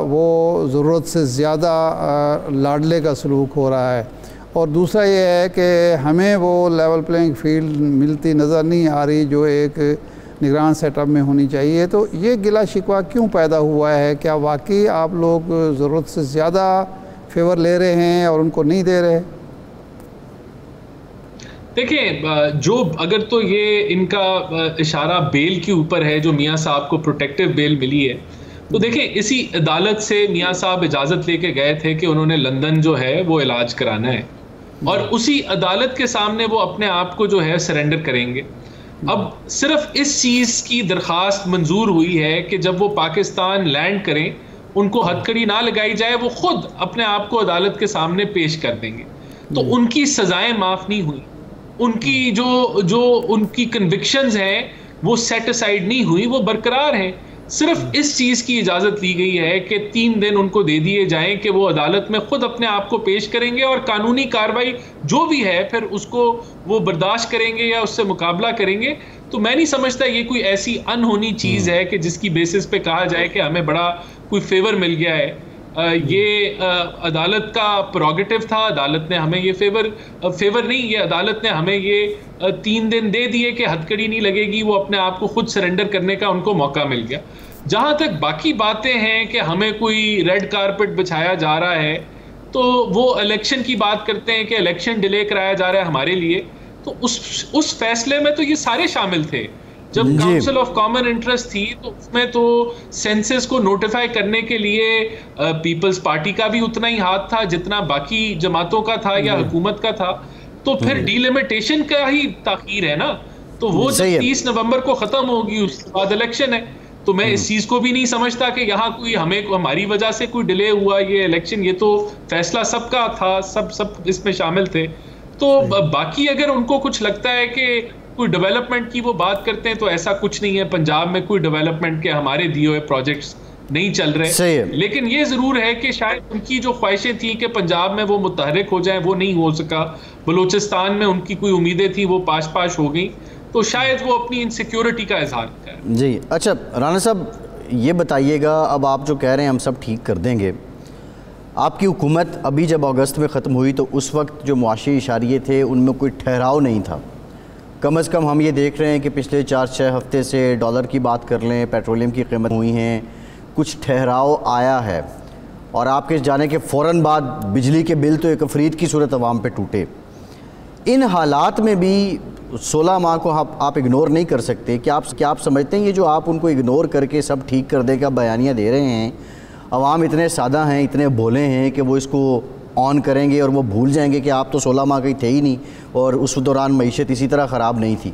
वो ज़रूरत से ज़्यादा लाडले का सलूक हो रहा है, और दूसरा ये है कि हमें वो लेवल प्लेइंग फील्ड मिलती नज़र नहीं आ रही जो एक निगरान सेटअप में होनी चाहिए। तो ये गिला शिकवा क्यों पैदा हुआ है? क्या वाकई आप लोग ज़रूरत से ज़्यादा फेवर ले रहे हैं और उनको नहीं दे रहे? देखिए, जो अगर तो ये इनका इशारा बेल के ऊपर है, जो मियाँ साहब को प्रोटेक्टिव बेल मिली है, तो देखिए इसी अदालत से मियाँ साहब इजाज़त लेके गए थे कि उन्होंने लंदन जो है वो इलाज कराना है, और उसी अदालत के सामने वो अपने आप को जो है सरेंडर करेंगे। अब सिर्फ इस चीज़ की दरख्वास्त मंजूर हुई है कि जब वो पाकिस्तान लैंड करें उनको हथकड़ी ना लगाई जाए, वो खुद अपने आप को अदालत के सामने पेश कर देंगे। तो उनकी सज़ाएं माफ़ नहीं हुई, उनकी जो उनकी कन्विक्शंस हैं वो सेट असाइड नहीं हुई, वो बरकरार हैं। सिर्फ इस चीज की इजाजत ली गई है कि 3 दिन उनको दे दिए जाएं कि वो अदालत में खुद अपने आप को पेश करेंगे और कानूनी कार्रवाई जो भी है फिर उसको वो बर्दाश्त करेंगे या उससे मुकाबला करेंगे। तो मैं नहीं समझता ये कोई ऐसी अनहोनी चीज है कि जिसकी बेसिस पे कहा जाए कि हमें बड़ा कोई फेवर मिल गया है। ये अदालत का प्रोगेटिव था, अदालत ने हमें ये फेवर नहीं, ये अदालत ने हमें ये 3 दिन दे दिए कि हथकड़ी नहीं लगेगी, वो अपने आप को खुद सरेंडर करने का उनको मौका मिल गया। जहां तक बाकी बातें हैं कि हमें कोई रेड कारपेट बिछाया जा रहा है, तो वो इलेक्शन की बात करते हैं कि इलेक्शन डिले कराया जा रहा है हमारे लिए, तो उस फैसले में तो ये सारे शामिल थे। जब काउंसिल ऑफ कॉमन इंटरेस्ट थी तो उसमें तो सेंसस को नोटिफाई करने के लिए पीपल्स पार्टी का भी उतना ही हाथ था जितना बाकी जमातों का था या हुकूमत का था। तो फिर डिलिमिटेशन का ही ताखीर है ना, तो वो जब 30 नवंबर को खत्म होगी उसके बाद इलेक्शन है। तो मैं इस चीज को भी नहीं समझता कि यहाँ कोई हमारी वजह से कोई डिले हुआ ये इलेक्शन, ये तो फैसला सबका था, सब इसमें शामिल थे। तो बाकी अगर उनको कुछ लगता है कि कोई डेवलपमेंट की वो बात करते हैं तो ऐसा कुछ नहीं है, पंजाब में कोई डेवलपमेंट के हमारे दिए हुए प्रोजेक्ट्स नहीं चल रहे। लेकिन ये जरूर है कि शायद उनकी जो ख्वाहिशें थी कि पंजाब में वो मुतहरिक हो जाए वो नहीं हो सका, बलूचिस्तान में उनकी कोई उम्मीदें थी वो पाश हो गई, तो शायद वो अपनी इनसिक्योरिटी का इजहार करें। जी अच्छा राना साहब ये बताइएगा, अब आप जो कह रहे हैं हम सब ठीक कर देंगे, आपकी हुकूमत अभी जब अगस्त में ख़त्म हुई तो उस वक्त जो मुआशी इशारे थे उनमें कोई ठहराव नहीं था। कम से कम हम ये देख रहे हैं कि पिछले 4-6 हफ्ते से डॉलर की बात कर लें, पेट्रोलियम की कीमत हुई हैं, कुछ ठहराव आया है। और आपके जाने के फ़ौरन बाद बिजली के बिल तो एक अफरीद की सूरत अवाम पे टूटे। इन हालात में भी 16 माह को आप इग्नोर नहीं कर सकते। क्या आप समझते हैं ये जो आप उनको इग्नोर करके सब ठीक कर दे का बयानियाँ दे रहे हैं, अवाम इतने सादा हैं, इतने भोले हैं कि वो इसको ऑन करेंगे और वो भूल जाएंगे कि आप तो 16 माह के थे ही नहीं और उस दौरान मईशत इसी तरह ख़राब नहीं थी?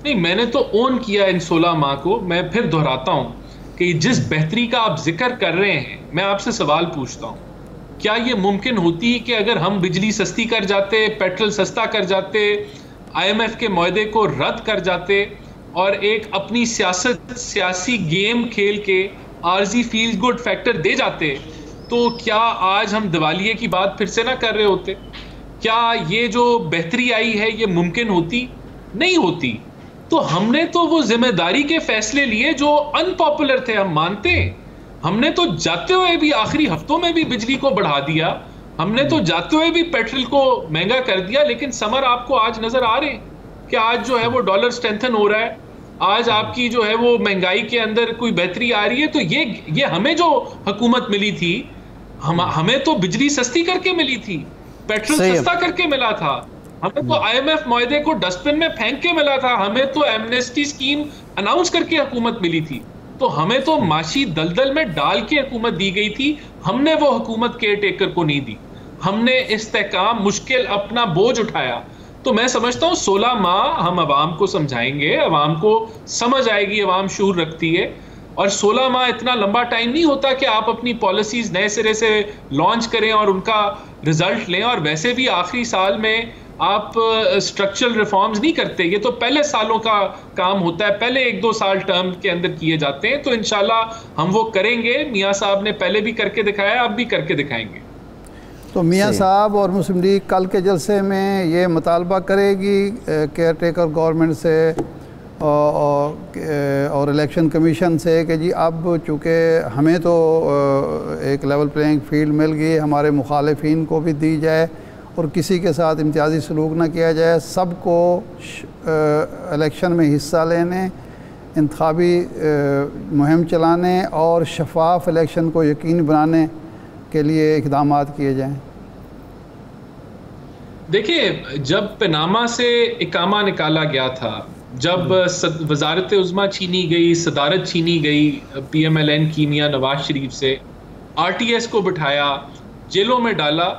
नहीं, मैंने तो ऑन किया इन 16 माह को। मैं फिर दोहराता हूँ कि जिस बेहतरी का आप जिक्र कर रहे हैं, मैं आपसे सवाल पूछता हूँ, क्या ये मुमकिन होती कि अगर हम बिजली सस्ती कर जाते, पेट्रोल सस्ता कर जाते, IMF के मुआहदे को रद्द कर जाते और एक अपनी सियासी गेम खेल के आर्जी फील गुड फैक्टर दे जाते, तो क्या आज हम दिवालिये की बात फिर से ना कर रहे होते? क्या ये जो बेहतरी आई है ये मुमकिन होती? नहीं होती। तो हमने तो वो जिम्मेदारी के फैसले लिए जो अनपॉपुलर थे, हम मानते हैं। हमने तो जाते हुए भी आखिरी हफ्तों में भी बिजली को बढ़ा दिया, हमने तो जाते हुए भी पेट्रोल को महंगा कर दिया, लेकिन समर आपको आज नजर आ रहे हैं कि आज जो है वो डॉलर स्ट्रेंथन हो रहा है, आज आपकी जो है वो महंगाई के अंदर कोई बेहतरी आ रही है। तो ये हमें जो हुकूमत मिली थी, हमें तो बिजली सस्ती करके मिली थी, पेट्रोल सस्ता करके मिला था, हमें तो IMF मुआहदे को डस्टबिन में फेंक के मिला था, हमें तो एमनेस्टी स्कीम अनाउंस करके हुकूमत मिली थी, तो हमें तो माशी दलदल में डाल के हुकूमत दी गई थी। हमने वो हुकूमत केयर टेकर को नहीं दी, हमने इस्तेकाम मुश्किल अपना बोझ उठाया। तो मैं समझता हूँ 16 माह हम अवाम को समझाएंगे, अवाम को समझ आएगी, अवाम शूर रखती है। और 16 माह इतना लंबा टाइम नहीं होता कि आप अपनी पॉलिसीज नए सिरे से लॉन्च करें और उनका रिजल्ट लें। और वैसे भी आखिरी साल में आप स्ट्रक्चरल रिफॉर्म्स नहीं करते, ये तो पहले सालों का काम होता है, पहले 1-2 साल टर्म के अंदर किए जाते हैं। तो इंशाल्लाह हम वो करेंगे। मियाँ साहब ने पहले भी करके दिखाया, अब भी करके दिखाएंगे। तो मियाँ साहब और मुस्लिम लीग कल के जलसे में ये मुतालबा करेगी केयर टेकर गवर्नमेंट से और इलेक्शन कमीशन से कि जी अब चूँकि हमें तो एक लेवल प्लेइंग फील्ड मिल गई, हमारे मुखालिफिन को भी दी जाए और किसी के साथ इम्तियाजी सलूक ना किया जाए, सबको इलेक्शन में हिस्सा लेने, इंतखाबी मुहिम चलाने और शफाफ इलेक्शन को यकीनी बनाने के लिए इक़दाम किए जाएँ। देखिए, जब पनामा से इकामा निकाला गया था, जब वजारत उज़्मा छीनी गई, सदारत छीनी गई PMLN की मियाँ नवाज शरीफ से, RTS को बिठाया, जेलों में डाला,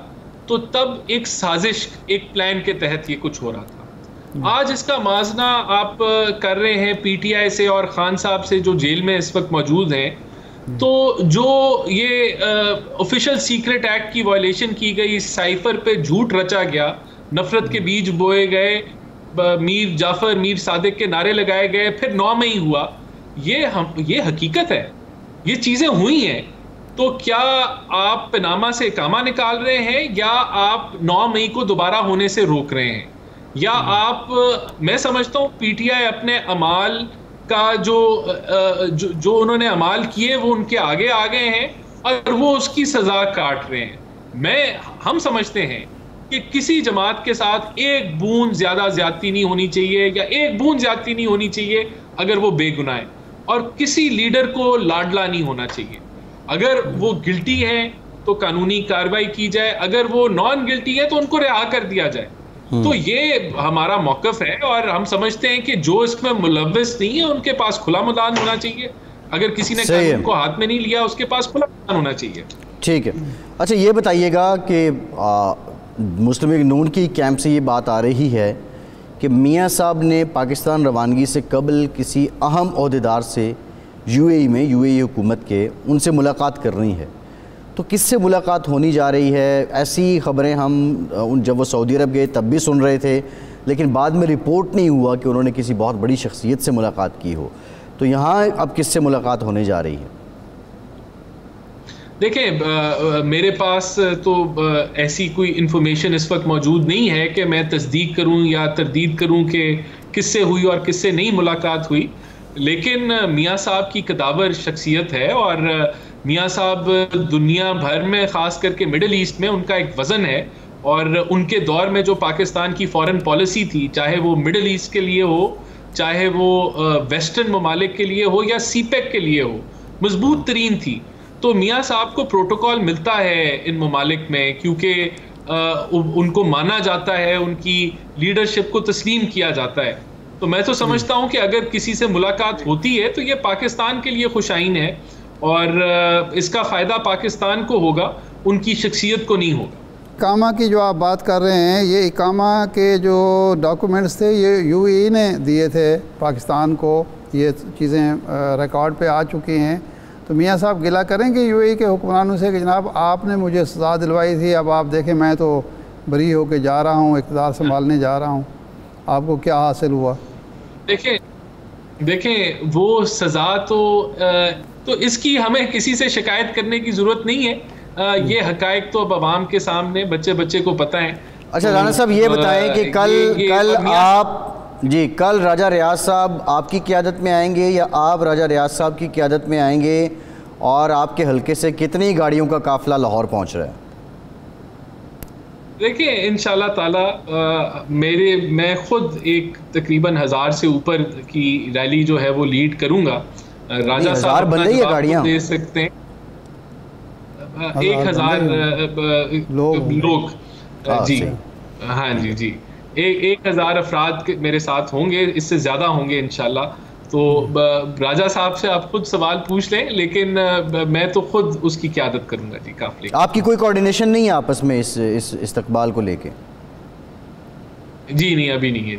तो तब एक साजिश, एक प्लान के तहत ये कुछ हो रहा था। आज इसका माजना आप कर रहे हैं PTI से और खान साहब से जो जेल में इस वक्त मौजूद हैं। तो जो ये ऑफिशियल सीक्रेट एक्ट की वायलेशन की गई, साइफर पे झूठ रचा गया, नफरत के बीज बोए गए, मीर जाफर, मीर सादिक के नारे लगाए गए, फिर 9 मई हुआ, ये हकीकत है, ये चीजें हुई हैं। तो क्या आप पनामा से इकामा निकाल रहे हैं या आप 9 मई को दोबारा होने से रोक रहे हैं, या आप, मैं समझता हूं पीटीआई अपने अमाल का जो उन्होंने अमाल किए वो उनके आगे आ गए हैं और वो उसकी सजा काट रहे हैं। हम समझते हैं कि किसी जमात के साथ एक बूंद ज्यादा ज्यादती नहीं होनी चाहिए, या एक बूंद ज्यादती नहीं होनी चाहिए अगर वो बेगुनाह है, और किसी लीडर को लाडला नहीं होना चाहिए। अगर वो गिल्टी है तो कानूनी कार्रवाई की जाए, अगर वो नॉन गिल्टी है तो उनको रिहा कर दिया जाए। तो ये हमारा मौकफ है, और हम समझते हैं कि जो इसमें मुलव्वस नहीं है उनके पास खुला मैदान होना चाहिए। अगर किसी ने कानून को हाथ में नहीं लिया उसके पास खुला मैदान होना चाहिए। ठीक है। अच्छा, ये बताइएगा कि मुस्लिम लीग नून की कैंप से ये बात आ रही है कि मियाँ साहब ने पाकिस्तान रवानगी से कबल किसी अहम ओहदेदार से यूएई में, यूएई हुकूमत के, उनसे मुलाकात कर रही है। तो किससे मुलाकात होनी जा रही है? ऐसी खबरें हम जब वो सऊदी अरब गए तब भी सुन रहे थे, लेकिन बाद में रिपोर्ट नहीं हुआ कि उन्होंने किसी बहुत बड़ी शख्सियत से मुलाकात की हो। तो यहाँ अब किससे मुलाकात होने जा रही है? देखिए, मेरे पास तो ऐसी कोई इन्फॉर्मेशन इस वक्त मौजूद नहीं है कि मैं तस्दीक करूं या तरदीद करूं कि किससे हुई और किससे नहीं मुलाकात हुई। लेकिन मियाँ साहब की कदावर शख्सियत है, और मियाँ साहब दुनिया भर में, ख़ास करके मिडल ईस्ट में उनका एक वज़न है। और उनके दौर में जो पाकिस्तान की फ़ॉरेन पॉलिसी थी, चाहे वो मिडल ईस्ट के लिए हो, चाहे वो वेस्टर्न ममालिक के लिए हो या सीपेक के लिए हो, मजबूत तरीन थी। तो मियाँ साहब को प्रोटोकॉल मिलता है इन ममालिक में, क्योंकि उनको माना जाता है, उनकी लीडरशिप को तस्लीम किया जाता है। तो मैं तो समझता हूँ कि अगर किसी से मुलाकात होती है तो ये पाकिस्तान के लिए खुशाइन है, और इसका फ़ायदा पाकिस्तान को होगा, उनकी शख्सियत को नहीं होगा। इकामा की जो आप बात कर रहे हैं, ये इकामा के जो डॉक्यूमेंट्स थे ये यूएई ने दिए थे पाकिस्तान को, ये चीज़ें रिकॉर्ड पे आ चुकी हैं। तो मियाँ साहब गिला करेंगे यूएई के हुक्मरानों से कि जनाब आपने मुझे सज़ा दिलवाई थी, अब आप देखें मैं तो बरी होके जा रहा हूँ, इक़्तिदार संभालने जा रहा हूँ, आपको क्या हासिल हुआ? देखें वो सज़ा तो इसकी हमें किसी से शिकायत करने की ज़रूरत नहीं है। ये हकायक तो अब आवाम के सामने, बच्चे को पता है। अच्छा राना साहब, ये बताएं कि कल राजा रियाज साहब आपकी क़ियादत में आएंगे या आप राजा रियाज साहब की क़ियादत में आएंगे, और आपके हल्के से कितनी गाड़ियों का काफ़िला लाहौर पहुंच रहा है? देखिए, इंशाल्लाह ताला मैं खुद एक तकरीबन 1000 से ऊपर की रैली जो है वो लीड करूंगा। राजा साहब बन रही है गाड़ियां दे सकते हैं, 1000 लोग जी, हाँ जी, 1000 अफराद मेरे साथ होंगे, इससे ज़्यादा होंगे इंशाल्लाह। तो राजा साहब से आप खुद सवाल पूछ लें, लेकिन मैं तो खुद उसकी क़यादत करूंगा जी काफ़िले। आपकी कोई कोऑर्डिनेशन नहीं है आपस में इस इस्तकबाल को लेके? जी नहीं, अभी नहीं है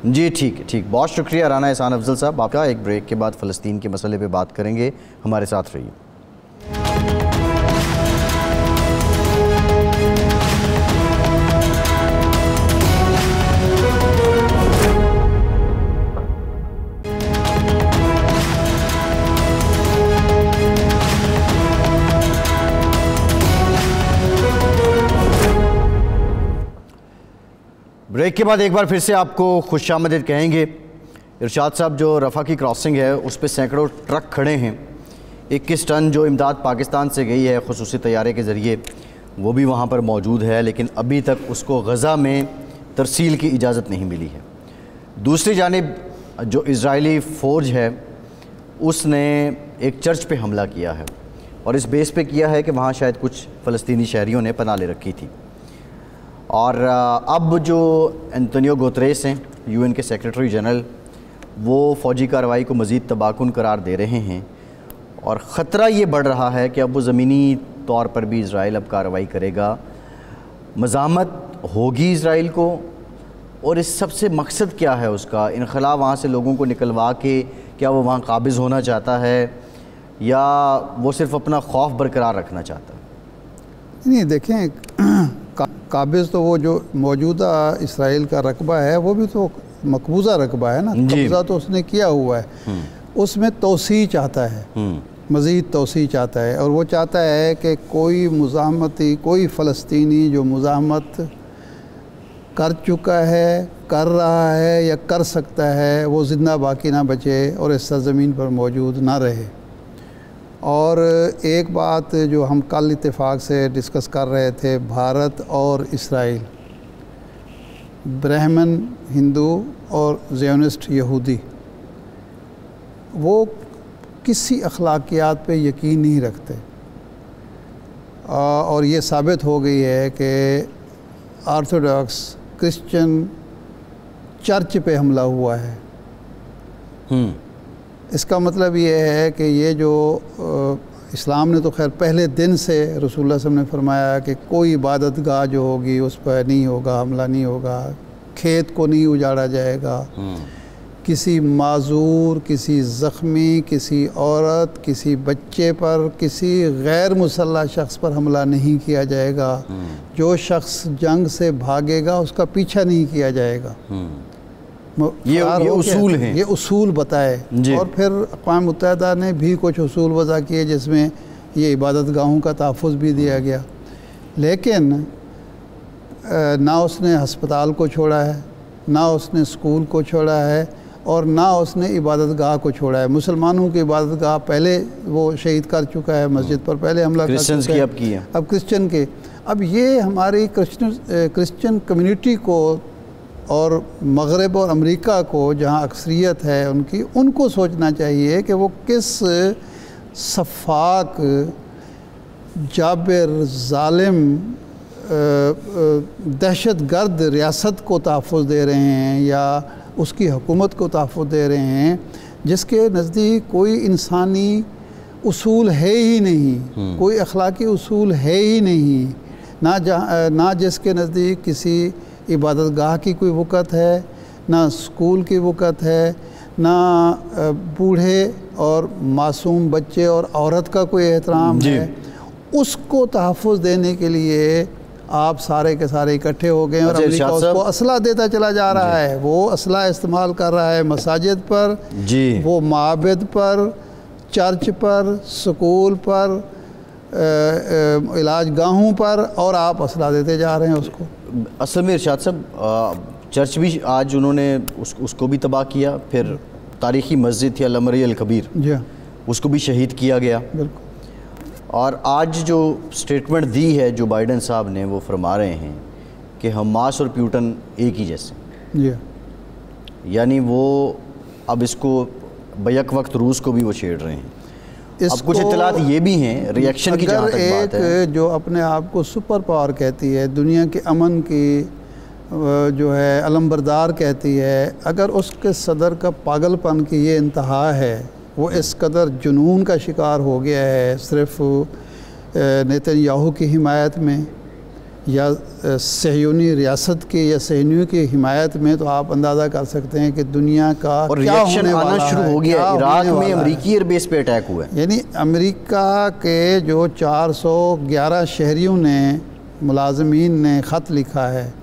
जी। ठीक है, ठीक, बहुत शुक्रिया राना एहसान अफजल साहब आपका। एक ब्रेक के बाद फ़लस्तीन के मसले पे बात करेंगे, हमारे साथ रहिए। ब्रेक के बाद एक बार फिर से आपको खुशामदीद कहेंगे। इरशाद साहब, जो रफ़ा की क्रॉसिंग है उस पर सैकड़ों ट्रक खड़े हैं। 21 टन जो इमदाद पाकिस्तान से गई है खुसूसी तैयारे के ज़रिए, वो भी वहाँ पर मौजूद है, लेकिन अभी तक उसको गज़ा में तरसील की इजाज़त नहीं मिली है। दूसरी जानिब जो इजरायली फ़ौज है उसने एक चर्च पे हमला किया है, और इस बेस पे किया है कि वहाँ शायद कुछ फ़लस्तीनी शहरियों ने पनाह ले रखी थी। और अब जो एंटोनियो गुतेरेस हैं, यूएन के सेक्रेटरी जनरल, वो फ़ौजी कार्रवाई को मज़ीद तबाकुन करार दे रहे हैं, और ख़तरा ये बढ़ रहा है कि अब वो ज़मीनी तौर पर भी इज़राइल अब कार्रवाई करेगा, मज़ामत होगी इज़राइल को। और इस सबसे मकसद क्या है उसका? इनखला वहाँ से लोगों को निकलवा के क्या वो वहाँ काबिज़ होना चाहता है, या वो सिर्फ़ अपना खौफ बरकरार रखना चाहता है? नहीं, देखें काबिज़ तो वो जो मौजूदा इसराइल का रकबा है वो भी तो मकबूजा रकबा है ना, कब्ज़ा तो उसने किया हुआ है। उसमें तोसी चाहता है, मज़ीद तोसी चाहता है, और वो चाहता है कि कोई मुज़ाहमती, कोई फ़लस्तीनी जो मुज़ाहमत कर चुका है, कर रहा है या कर सकता है, वो ज़िंदा बाकी ना बचे और इस सरज़मीन पर मौजूद ना रहे। और एक बात जो हम कल इत्तेफाक से डिस्कस कर रहे थे, भारत और इसराइल, ब्राह्मण हिंदू और ज़ियोनिस्ट यहूदी, वो किसी अखलाकियात पे यकीन नहीं रखते। और ये साबित हो गई है कि ऑर्थोडॉक्स क्रिश्चियन चर्च पे हमला हुआ है। इसका मतलब ये है कि ये जो इस्लाम ने तो खैर पहले दिन से रसूलुल्लाह सल्लल्लाहु अलैहि वसल्लम ने फरमाया कि कोई इबादत गाह जो होगी उस पर नहीं होगा, हमला नहीं होगा, खेत को नहीं उजाड़ा जाएगा, किसी माजूर, किसी ज़ख्मी, किसी औरत, किसी बच्चे पर, किसी गैर मुसल्लह शख्स पर हमला नहीं किया जाएगा, जो शख्स जंग से भागेगा उसका पीछा नहीं किया जाएगा। ये उसूल हैं, ये उसूल बताए। और फिर अक़वाम मुत्तहिदा ने भी कुछ उसूल वज़ा किए जिसमें ये इबादत गाहों का तहफ़्फ़ुज़ भी दिया गया, लेकिन ना उसने हस्पताल को छोड़ा है, ना उसने स्कूल को छोड़ा है, और ना उसने इबादत गाह को छोड़ा है। मुसलमानों की इबादत गाह पहले वो शहीद कर चुका है, मस्जिद पर पहले हमला कर चुका है, अब क्रिश्चियन के। अब ये हमारी क्रिश्चियन कम्युनिटी को और मग़रिब और अमेरिका को, जहाँ अक्सरियत है उनकी, उनको सोचना चाहिए कि वो किस सफ़ाक, जाबिर, ज़ालिम, दहशत गर्द रियासत को तहफ़्फ़ुज़ दे रहे हैं या उसकी हुकूमत को तहफ़्फ़ुज़ दे रहे हैं, जिसके नज़दीक कोई इंसानी उसूल है ही नहीं, कोई अखलाकी उसूल है ही नहीं, ना जिसके नज़दीक किसी इबादत गाह की कोई वक़्त है, ना स्कूल की वक़्त है, ना बूढ़े और मासूम बच्चे और औरत का कोई एहतराम है। उसको तहफ़्फ़ुज़ देने के लिए आप सारे के सारे इकट्ठे हो गए और अमेरिका उसको असला देता चला जा रहा है। वो असला इस्तेमाल कर रहा है मसाजिद पर, वो माबद पर, चर्च पर, स्कूल पर, इलाज गाहों पर, और आप असला देते जा रहे हैं उसको। असल में इरशाद साहब, चर्च भी आज उन्होंने उसको भी तबाह किया, फिर तारीख़ी मस्जिद थी अल-अमरी अल-कबीर, उसको भी शहीद किया गया। बिल्कुल। और आज जो स्टेटमेंट दी है जो बाइडेन साहब ने, वो फरमा रहे हैं कि हमास और प्यूटन एक ही जैसे, यानी वो अब इसको बैक वक्त रूस को भी वो छेड़ रहे हैं। अब कुछ इत्तलात ये भी हैं, रिएक्शन की जहाँ तक बात है, एक जो अपने आप को सुपर पावर कहती है, दुनिया के अमन की जो है अलमबरदार कहती है, अगर उसके सदर का पागलपन की ये इंतहा है, वो इस कदर जुनून का शिकार हो गया है सिर्फ नेतन्याहू की हिमायत में या सहयूनी रियासत की या सहयूनी की हिमायत में, तो आप अंदाज़ा कर सकते हैं कि दुनिया का और रिएक्शन आना शुरू हो गया। इराक में अमेरिकी एयरबेस पे अटैक हुआ है, यानी अमेरिका के जो 411 शहरियों ने, मुलाजमीन ने ख़त लिखा है,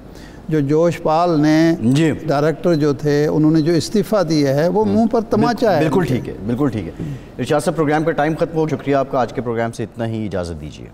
जो जोश पाल ने डायरेक्टर जो थे उन्होंने जो इस्तीफ़ा दिया है, वो मुंह पर तमाचा है। बिल्कुल ठीक है, बिल्कुल ठीक है। इरशाद साहब, प्रोग्राम का टाइम ख़त्म हो, शुक्रिया आपका। आज के प्रोग्राम से इतना ही, इजाज़त दीजिए।